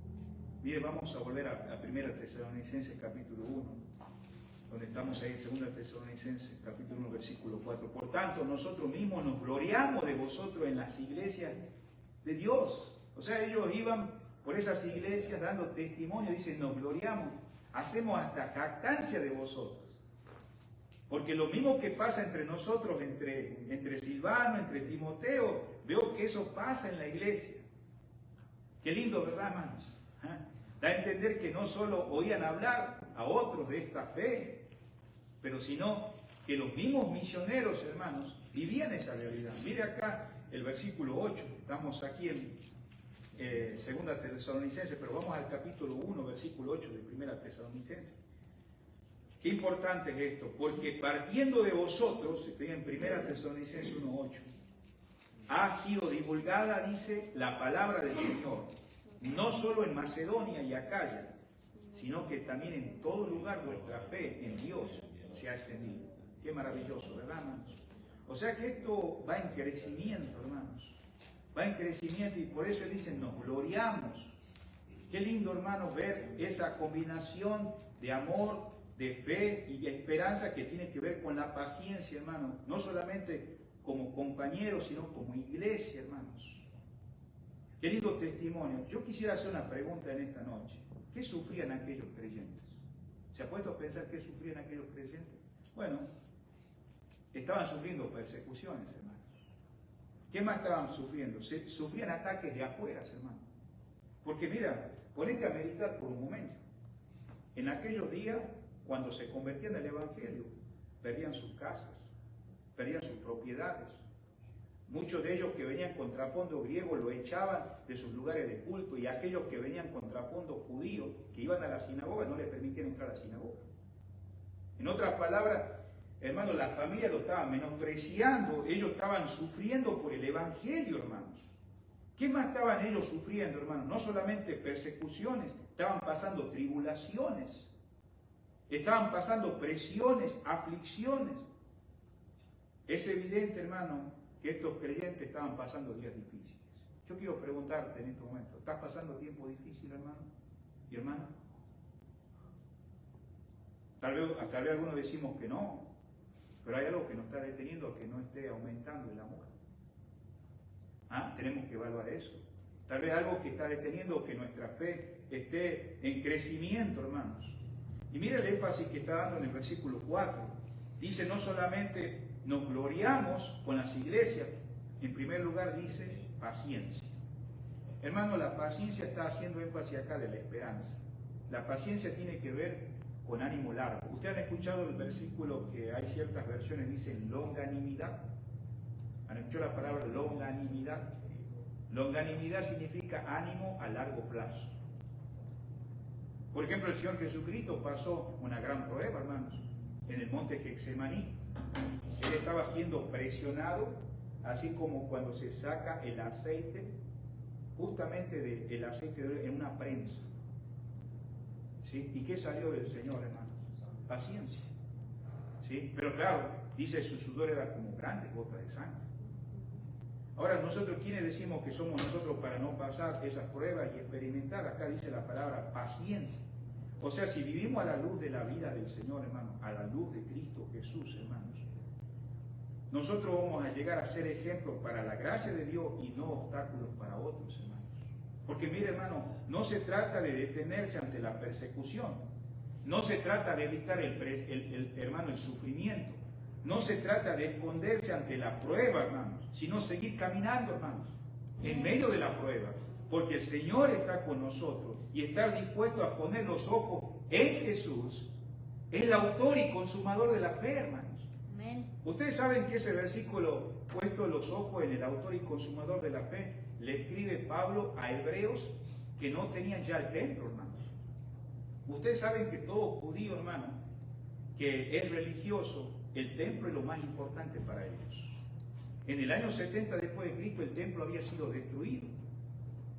Mire, vamos a volver a 1 Tesalonicenses capítulo 1, donde estamos ahí, 2 Tesalonicenses capítulo 1, versículo 4. Por tanto, nosotros mismos nos gloriamos de vosotros en las iglesias de Dios. O sea, ellos iban por esas iglesias dando testimonio, dicen, nos gloriamos, hacemos hasta jactancia de vosotros. Porque lo mismo que pasa entre nosotros, entre Silvano, entre Timoteo, veo que eso pasa en la iglesia. Qué lindo, ¿verdad, hermanos? Da a entender que no solo oían hablar a otros de esta fe, pero sino que los mismos misioneros, hermanos, vivían esa realidad. Mire acá el versículo 8, estamos aquí en 2 Tesalonicenses, pero vamos al capítulo 1, versículo 8 de 1 Tesalonicenses. Qué importante es esto, porque partiendo de vosotros, estoy en 1 Tesalonicenses 1:8, ha sido divulgada, dice, la palabra del Señor, no solo en Macedonia y Acaya, sino que también en todo lugar vuestra fe en Dios se ha extendido. Qué maravilloso, ¿verdad, hermanos? O sea que esto va en crecimiento, hermanos. Va en crecimiento y por eso dicen, nos gloriamos. Qué lindo, hermanos, ver esa combinación de amor, de fe y de esperanza que tiene que ver con la paciencia, hermanos. No solamente como compañeros, sino como iglesia, hermanos. Qué lindo testimonio. Yo quisiera hacer una pregunta en esta noche. ¿Qué sufrían aquellos creyentes? ¿Se ha puesto a pensar qué sufrían aquellos creyentes? Bueno, estaban sufriendo persecuciones, hermanos. ¿Qué más estaban sufriendo? Sufrían ataques de afuera, hermanos. Porque mira, ponete a meditar por un momento. En aquellos días, cuando se convertían al Evangelio, perdían sus casas, perdían sus propiedades. Muchos de ellos que venían con trasfondo griego lo echaban de sus lugares de culto, y aquellos que venían con trasfondo judío, que iban a la sinagoga, no les permitían entrar a la sinagoga. En otras palabras, hermanos, la familia lo estaban menospreciando, ellos estaban sufriendo por el Evangelio, hermanos. ¿Qué más estaban ellos sufriendo, hermanos? No solamente persecuciones, estaban pasando tribulaciones, estaban pasando presiones, aflicciones. Es evidente, hermano, que estos creyentes estaban pasando días difíciles. Yo quiero preguntarte en este momento, ¿estás pasando tiempo difícil, hermano y hermana? Tal vez algunos decimos que no, pero hay algo que nos está deteniendo a que no esté aumentando el amor. Tenemos que evaluar eso. Tal vez algo que está deteniendo que nuestra fe esté en crecimiento, hermanos. Y mira el énfasis que está dando en el versículo 4. Dice, no solamente nos gloriamos con las iglesias, en primer lugar dice paciencia. Hermano, la paciencia está haciendo énfasis acá de la esperanza. La paciencia tiene que ver con ánimo largo. Ustedes han escuchado el versículo que hay ciertas versiones dicen longanimidad. ¿Han escuchado la palabra longanimidad? Longanimidad significa ánimo a largo plazo. Por ejemplo, el Señor Jesucristo pasó una gran prueba, hermanos, en el monte Getsemaní. Él estaba siendo presionado, así como cuando se saca el aceite, justamente del aceite de oliva en una prensa. ¿Sí? ¿Y qué salió del Señor, hermanos? Paciencia. ¿Sí? Pero claro, dice, su sudor era como grandes gotas de sangre. Ahora, nosotros, ¿quiénes decimos que somos nosotros para no pasar esas pruebas y experimentar? Acá dice la palabra paciencia. O sea, si vivimos a la luz de la vida del Señor, hermano, a la luz de Cristo Jesús, hermanos, nosotros vamos a llegar a ser ejemplos para la gracia de Dios y no obstáculos para otros, hermanos. Porque mire, hermano, no se trata de detenerse ante la persecución, no se trata de evitar el sufrimiento, no se trata de esconderse ante la prueba, hermanos, sino seguir caminando, hermanos, en medio de la prueba, porque el Señor está con nosotros y estar dispuesto a poner los ojos en Jesús es el autor y consumador de la fe, hermanos. Amén. Ustedes saben que ese versículo, puesto los ojos en el autor y consumador de la fe, le escribe Pablo a hebreos que no tenían ya el templo, hermanos. Ustedes saben que todo judío, hermano, que es religioso, el templo es lo más importante para ellos. En el año 70 después de Cristo, el templo había sido destruido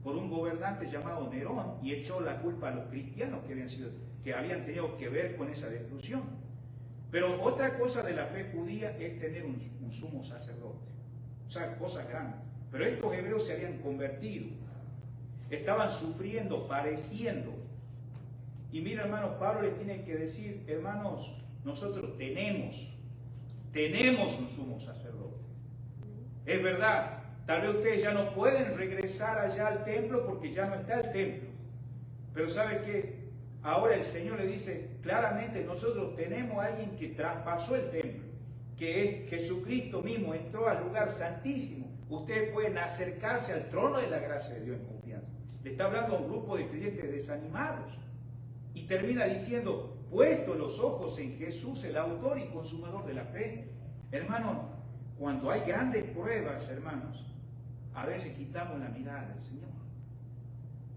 por un gobernante llamado Nerón y echó la culpa a los cristianos que habían tenido que ver con esa destrucción. Pero otra cosa de la fe judía es tener un sumo sacerdote, o sea, cosas grandes. Pero estos hebreos se habían convertido, estaban sufriendo, padeciendo. Y mira, hermanos, Pablo les tiene que decir, hermanos, nosotros tenemos un sumo sacerdote. Es verdad, Tal vez ustedes ya no pueden regresar allá al templo porque ya no está el templo. Pero ¿sabe qué? Ahora el Señor le dice claramente, nosotros tenemos a alguien que traspasó el templo, que es Jesucristo mismo, entró al lugar santísimo. Ustedes pueden acercarse al trono de la gracia de Dios en confianza. Le está hablando a un grupo de creyentes desanimados. Y termina diciendo, puesto los ojos en Jesús, el autor y consumador de la fe. Hermanos, cuando hay grandes pruebas, hermanos, a veces quitamos la mirada del Señor.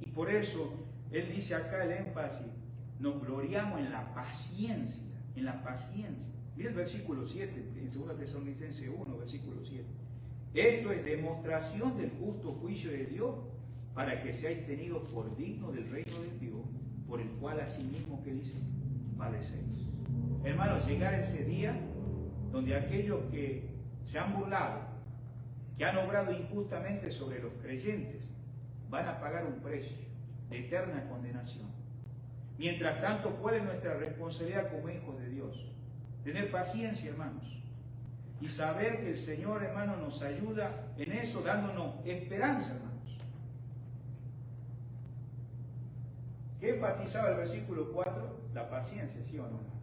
Y por eso, Él dice acá el énfasis, nos gloriamos en la paciencia, en la paciencia. Mira el versículo 7, en 2 Tesalonicenses 1, versículo 7. Esto es demostración del justo juicio de Dios, para que seáis tenidos por dignos del reino de Dios, por el cual asimismo, que dice, padecéis. Hermanos, llegar ese día donde aquellos que se han burlado, que han obrado injustamente sobre los creyentes, van a pagar un precio de eterna condenación. Mientras tanto, ¿cuál es nuestra responsabilidad como hijos de Dios? Tener paciencia, hermanos, y saber que el Señor, hermano, nos ayuda en eso, dándonos esperanza, hermanos. ¿Qué enfatizaba el versículo 4? La paciencia, ¿sí o no, hermanos?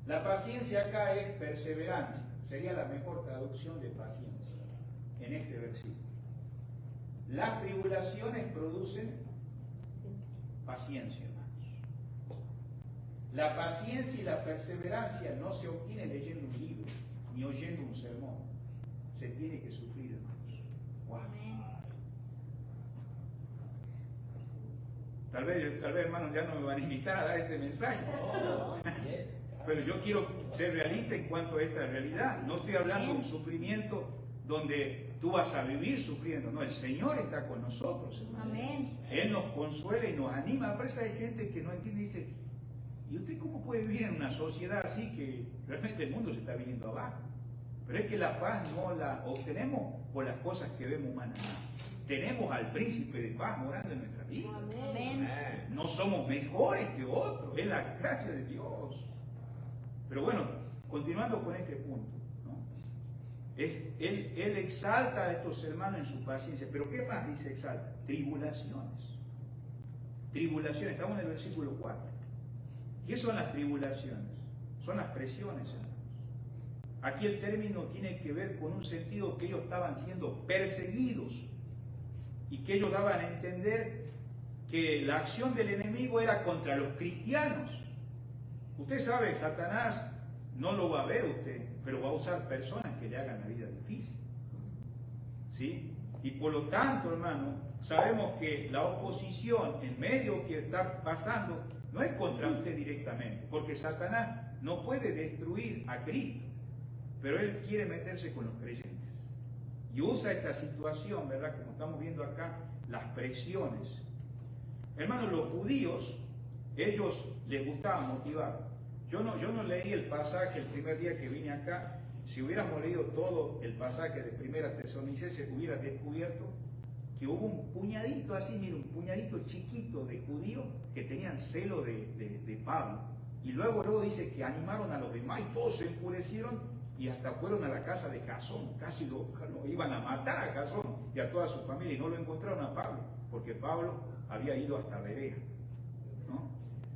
La paciencia acá es perseverancia. Sería la mejor traducción de paciencia en este versículo. Las tribulaciones producen paciencia, hermanos. La paciencia y la perseverancia no se obtiene leyendo un libro ni oyendo un sermón. Se tiene que sufrir, hermanos. Wow. Tal vez, hermanos, ya no me van a invitar a dar este mensaje. Pero yo quiero ser realista en cuanto a esta realidad. No estoy hablando de un sufrimiento donde tú vas a vivir sufriendo. No, el Señor está con nosotros, hermano. Amén. Él nos consuela y nos anima. A veces hay gente que no entiende y dice, ¿y usted cómo puede vivir en una sociedad así que realmente el mundo se está viniendo abajo? Pero es que la paz no la obtenemos por las cosas que vemos humanamente. Tenemos al príncipe de paz morando en nuestra vida. Amén. No somos mejores que otros, es la gracia de Dios. Pero bueno, continuando con este punto, ¿no? Él exalta a estos hermanos en su paciencia. Pero ¿qué más dice exalta? Tribulaciones. Tribulaciones, estamos en el versículo 4. ¿Qué son las tribulaciones? Son las presiones, hermanos. Aquí el término tiene que ver con un sentido que ellos estaban siendo perseguidos y que ellos daban a entender que la acción del enemigo era contra los cristianos. Usted sabe, Satanás no lo va a ver usted, pero va a usar personas que le hagan la vida difícil. ¿Sí? Y por lo tanto, hermano, sabemos que la oposición en medio que está pasando no es contra usted directamente, porque Satanás no puede destruir a Cristo, pero él quiere meterse con los creyentes. Y usa esta situación, ¿verdad? Como estamos viendo acá, las presiones. Hermanos, los judíos, ellos les gustaba motivar. Yo no leí el pasaje el primer día que vine acá. Si hubiéramos leído todo el pasaje de 1 Tesalonicenses, hubiera descubierto que hubo un puñadito así, mira, un puñadito chiquito de judíos que tenían celo de Pablo. Y luego dice que animaron a los demás y todos se enfurecieron y hasta fueron a la casa de Jasón. Casi lo iban a matar a Jasón y a toda su familia y no lo encontraron a Pablo, porque Pablo había ido hasta Berea, ¿no?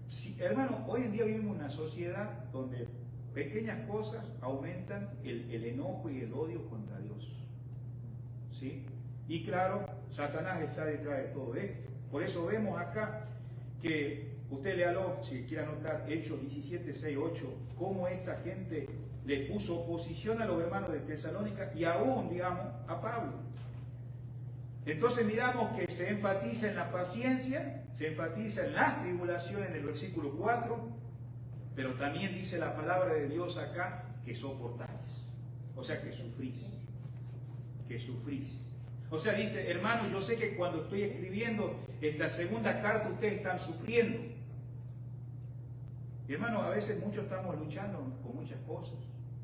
Sí, hermano, hoy en día vivimos en una sociedad donde pequeñas cosas aumentan el enojo y el odio contra Dios. ¿Sí? Y claro, Satanás está detrás de todo esto. Por eso vemos acá que, usted léalo, si quiere anotar, Hechos 17, 6, 8, cómo esta gente le puso oposición a los hermanos de Tesalónica y aún, digamos, a Pablo. Entonces miramos que se enfatiza en la paciencia, se enfatiza en las tribulaciones en el versículo 4, pero también dice la palabra de Dios acá que soportáis, o sea que sufrís, O sea, dice, hermanos, yo sé que cuando estoy escribiendo esta segunda carta ustedes están sufriendo. Y hermanos, a veces muchos estamos luchando con muchas cosas,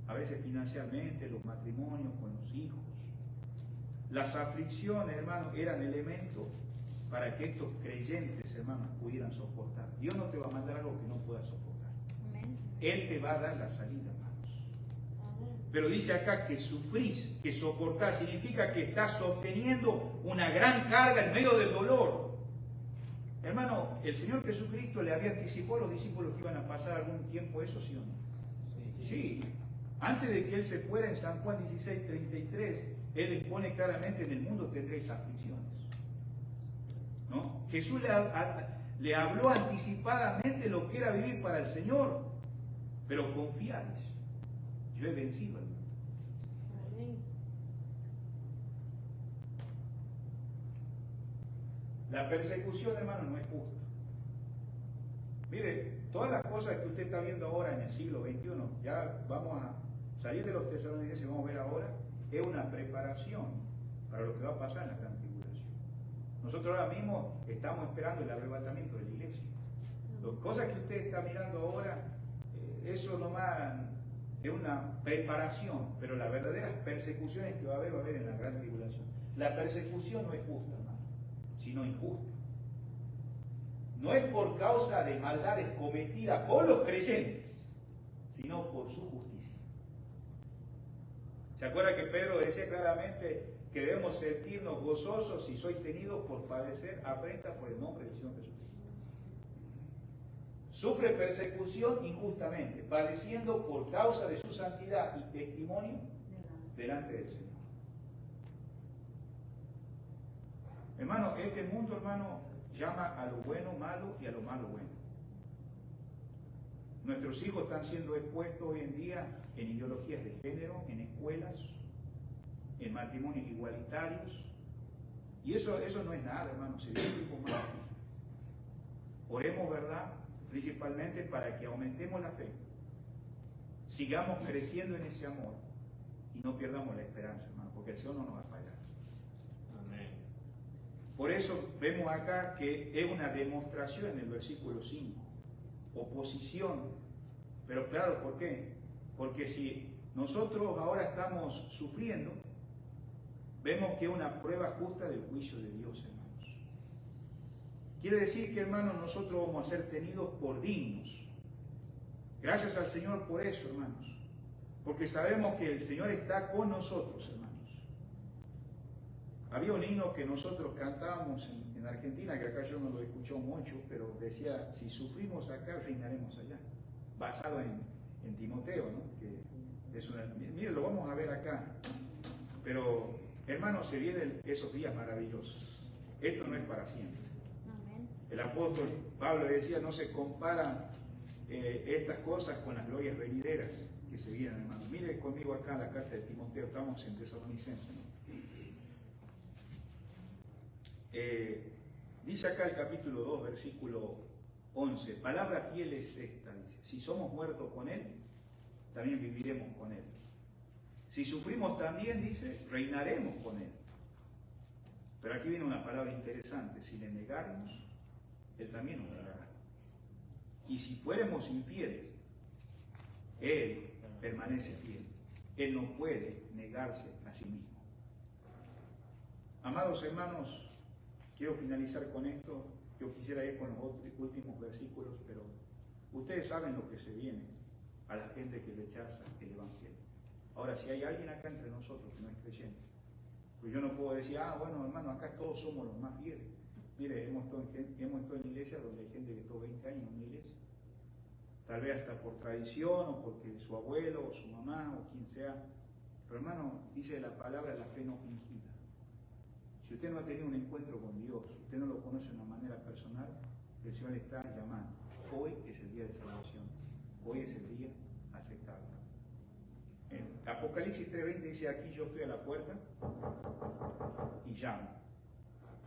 a veces financieramente, los matrimonios, con los hijos. Las aflicciones, hermanos, eran elementos para que estos creyentes, hermanos, pudieran soportar. Dios no te va a mandar algo que no puedas soportar. Amén. Él te va a dar la salida, hermanos. Amén. Pero dice acá que sufrís, que soportás, significa que estás sosteniendo una gran carga en medio del dolor. Hermano, el Señor Jesucristo le había anticipado a los discípulos que iban a pasar algún tiempo eso, ¿sí o no? Sí. Antes de que Él se fuera, en San Juan 16:33, Él les pone claramente: en el mundo tendréis aflicciones, ¿no? Jesús le habló anticipadamente lo que era vivir para el Señor, pero confiáis, yo he vencido al mundo. La persecución, hermano, no es justa. Mire, todas las cosas que usted está viendo ahora en el siglo XXI, ya vamos a salir de los tesalonicenses y vamos a ver ahora, es una preparación para lo que va a pasar en la gran tribulación. Nosotros ahora mismo estamos esperando el arrebatamiento de la iglesia. Las cosas que usted está mirando ahora, eso nomás es una preparación, pero las verdaderas persecuciones que va a haber en la gran tribulación. La persecución no es justa, hermano, sino injusta. No es por causa de maldades cometidas por los creyentes, sino por su justicia. ¿Se acuerda que Pedro decía claramente que debemos sentirnos gozosos si sois tenidos por padecer afrenta por el nombre del Señor Jesucristo? Sufre persecución injustamente, padeciendo por causa de su santidad y testimonio delante del Señor. Hermano, este mundo, hermano, llama a lo bueno malo y a lo malo bueno. Nuestros hijos están siendo expuestos hoy en día en ideologías de género, en escuelas, en matrimonios igualitarios. Y eso no es nada, hermano, se viene un tiempo más difícil. Oremos, ¿verdad? Principalmente para que aumentemos la fe, sigamos creciendo en ese amor y no perdamos la esperanza, hermano, porque el Señor no nos va a fallar. Amén. Por eso vemos acá que es una demostración en el versículo 5, oposición. Pero claro, ¿por qué? Porque si nosotros ahora estamos sufriendo, vemos que es una prueba justa del juicio de Dios, hermanos. Quiere decir que, hermanos, nosotros vamos a ser tenidos por dignos. Gracias al Señor por eso, hermanos. Porque sabemos que el Señor está con nosotros, hermanos. Había un himno que nosotros cantábamos en Argentina, que acá yo no lo escuché mucho, pero decía: si sufrimos acá, reinaremos allá. Basado en Timoteo, ¿no? Que es mire, lo vamos a ver acá. Pero, hermanos, se vienen esos días maravillosos. Esto no es para siempre. El apóstol Pablo decía: no se comparan estas cosas con las glorias venideras que se vienen, hermanos. Mire conmigo acá la carta de Timoteo, estamos en Tesalonicenses, ¿no? Dice acá el capítulo 2, versículo 11: palabra fiel es esta, dice: si somos muertos con Él, también viviremos con Él. Si sufrimos también, dice, reinaremos con Él. Pero aquí viene una palabra interesante: si le negáramos, Él también nos negará. Y si fuéramos infieles, Él permanece fiel. Él no puede negarse a sí mismo. Amados hermanos, quiero finalizar con esto. Yo quisiera ir con los últimos versículos, pero ustedes saben lo que se viene a la gente que rechaza el Evangelio. Ahora, si hay alguien acá entre nosotros que no es creyente, pues yo no puedo decir: bueno, hermano, acá todos somos los más fieles. Mire, hemos estado en iglesias donde hay gente que estuvo 20 años en una iglesia, tal vez hasta por tradición o porque su abuelo o su mamá o quien sea. Pero, hermano, dice la palabra: la fe no fingida. Si usted no ha tenido un encuentro con Dios, usted no lo conoce de una manera personal, el Señor le está llamando. Hoy es el día de salvación, hoy es el día aceptable. En Apocalipsis 3:20 dice: aquí yo estoy a la puerta y llamo.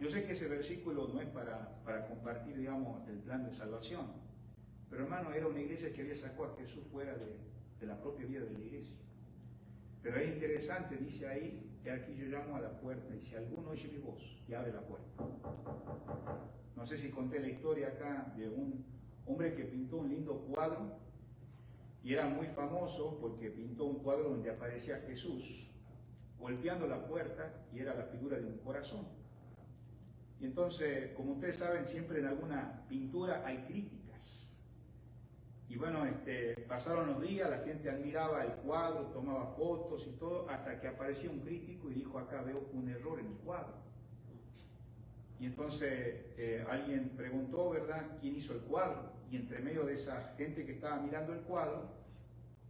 Yo sé que ese versículo no es para compartir, digamos, el plan de salvación, pero, hermano, era una iglesia que había sacado a Jesús fuera de la propia vida de la iglesia. Pero es interesante, dice ahí: que aquí yo llamo a la puerta, y si alguno oye mi voz y abre la puerta. No sé si conté la historia acá de un hombre que pintó un lindo cuadro, y era muy famoso porque pintó un cuadro donde aparecía Jesús golpeando la puerta y era la figura de un corazón. Y entonces, como ustedes saben, siempre en alguna pintura hay críticas. Y bueno, pasaron los días, la gente admiraba el cuadro, tomaba fotos y todo, hasta que apareció un crítico y dijo, acá veo un error en el cuadro. Y entonces alguien preguntó, ¿verdad?, quién hizo el cuadro. Y entre medio de esa gente que estaba mirando el cuadro,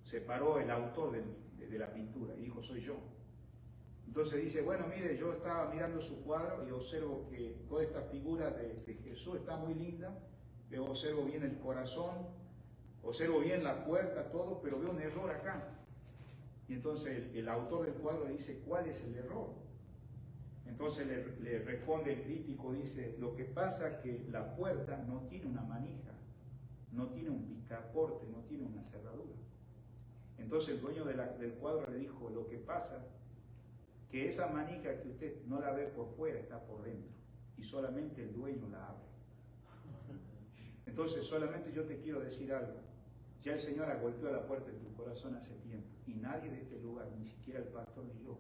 se paró el autor de la pintura y dijo, soy yo. Entonces dice, bueno, mire, yo estaba mirando su cuadro y observo que toda esta figura de Jesús está muy linda, yo observo bien el corazón, observo bien la puerta, todo, pero veo un error acá. Y entonces el autor del cuadro le dice, ¿cuál es el error? Entonces le responde el crítico, dice, lo que pasa es que la puerta no tiene una manija, no tiene un picaporte, no tiene una cerradura. Entonces el dueño del cuadro le dijo, lo que pasa que esa manija que usted no la ve por fuera, está por dentro, y solamente el dueño la abre. Entonces solamente yo te quiero decir algo, ya el Señor ha golpeado la puerta de tu corazón hace tiempo, y nadie de este lugar, ni siquiera el pastor ni yo,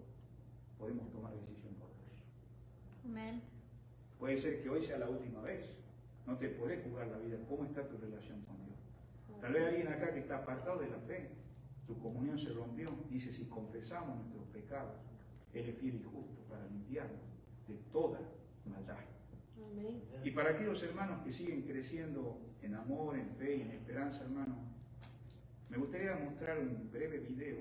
podemos tomar decisión por vos. Amén. Puede ser que hoy sea la última vez, no te podés jugar la vida. ¿Cómo está tu relación con Dios? Tal vez alguien acá que está apartado de la fe, tu comunión se rompió. Dice, si confesamos nuestros pecados, Él es fiel y justo para limpiarnos de toda maldad. Amén. Y para aquellos hermanos que siguen creciendo en amor, en fe y en esperanza, hermanos, me gustaría mostrar un breve video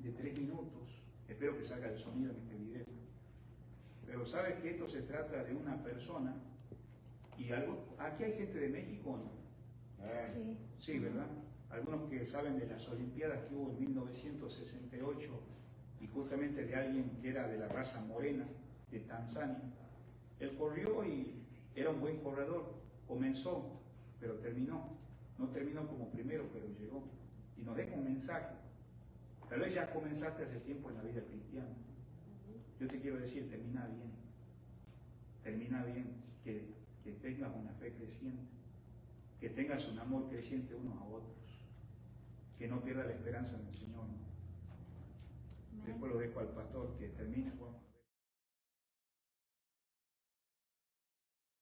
de 3 minutos. Espero que salga el sonido en este video. Pero sabes que esto se trata de una persona, y aquí hay gente de México, ¿no? Sí. Sí, ¿verdad? Algunos que saben de las Olimpiadas que hubo en 1968, y justamente de alguien que era de la raza morena, de Tanzania. Él corrió y era un buen corredor, comenzó, pero terminó. No terminó como primero, pero llegó. Y nos deja un mensaje. Tal vez ya comenzaste hace tiempo en la vida cristiana. Yo te quiero decir, termina bien, que tengas una fe creciente, que tengas un amor creciente unos a otros, que no pierdas la esperanza en el Señor. Después lo dejo al pastor que termine.